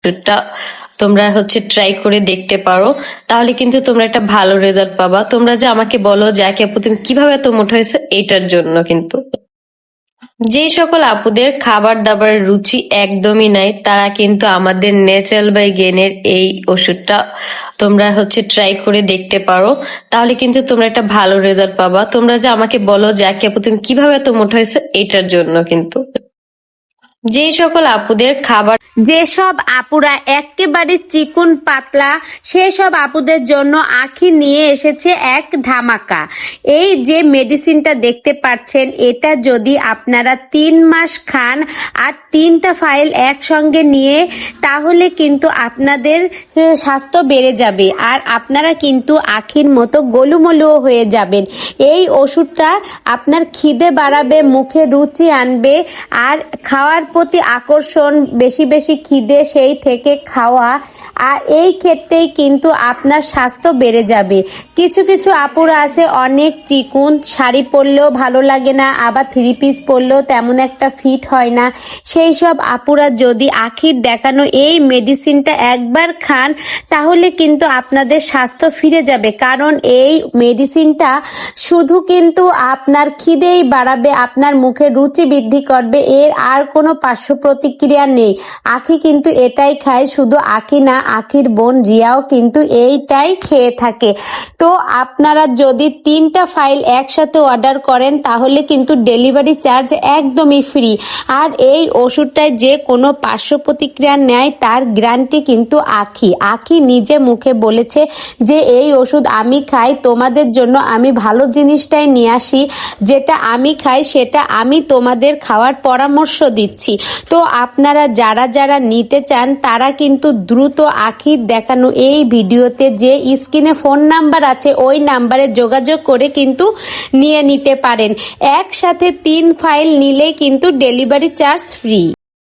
ওষুধটা তোমরা ট্রাই করে দেখতে পারো, তাহলে কিন্তু তোমরা একটা ভালো রেজাল্ট পাবা। তোমরা যে আমাকে বলো যে আকি আপু তুমি কিভাবে এত মোটা হয়েছে, এটার জন্য কিন্তু যে সকল আপুদের খাবার দাবারের রুচি একদমই নাই, তারা কিন্তু আমাদের ন্যাচারাল বাই গেনের এই ওষুধটা তোমরা ট্রাই করে দেখতে পারো, তাহলে কিন্তু তোমরা একটা ভালো রেজাল্ট পাবা। তোমরা যে আমাকে বলো যে আকি আপু তুমি কিভাবে এত মোটা হয়েছে, এটার জন্য কিন্তু যে সকল আপুদের খাবার যেসব আপুরা একেবারে চিকন পাতলা সেসব আপুদের জন্য আখি নিয়ে এসেছে এক ধামাকা। এই যে মেডিসিনটা দেখতে পাচ্ছেন, এটা যদি আপনারা 3 মাস খান আর 3টা ফাইল একসঙ্গে নিয়ে, তাহলে কিন্তু আপনাদের স্বাস্থ্য বেড়ে যাবে আর আপনারা কিন্তু আখির মতো গোলুমলুও হয়ে যাবেন। এই ওষুধটা আপনার খিদে বাড়াবে, মুখে রুচি আনবে আর খাওয়ার প্রতি আকর্ষণ, বেশি বেশি খিদে সেই থেকে খাওয়া, আর এই ক্ষেত্রেই কিন্তু আপনার স্বাস্থ্য বেড়ে যাবে। কিছু কিছু আপুরা আছে অনেক চিকুন, শাড়ি পরলেও ভালো লাগে না, আবার 3 পিস পরলেও তেমন একটা ফিট হয় না। সেই সব আপুরা যদি আখির দেখানো এই মেডিসিনটা একবার খান, তাহলে কিন্তু আপনাদের স্বাস্থ্য ফিরে যাবে। কারণ এই মেডিসিনটা শুধু কিন্তু আপনার খিদেই বাড়াবে, আপনার মুখে রুচি বৃদ্ধি করবে, এর আর কোনো পার্শ্ব প্রতিক্রিয়া নেই। আখি কিন্তু এটাই খায়, শুধু আখি না, আখির বোন রিয়াও কিন্তু এইটাই খেয়ে থাকে। তো আপনারা যদি 3টা ফাইল একসাথে অর্ডার করেন, তাহলে কিন্তু ডেলিভারি চার্জ একদমই ফ্রি। আর এই ওষুধটায় যে কোনো পার্শ্ব প্রতিক্রিয়া নেয় তার গ্যারান্টি কিন্তু আখি নিজে মুখে বলেছে যে এই ওষুধ আমি খাই, তোমাদের জন্য আমি ভালো জিনিসটাই নিয়ে আসি, যেটা আমি খাই সেটা আমি তোমাদের খাওয়ার পরামর্শ দিচ্ছি। তো আপনারা যারা যারা নিতে চান তারা কিন্তু দ্রুত আখির দেখানো এই ভিডিওতে যে স্ক্রিনে ফোন নাম্বার আছে ওই নাম্বারে যোগাযোগ করে কিন্তু নিয়ে নিতে পারেন। একসাথে 3 ফাইল নিলেই কিন্তু ডেলিভারি চার্জ ফ্রি।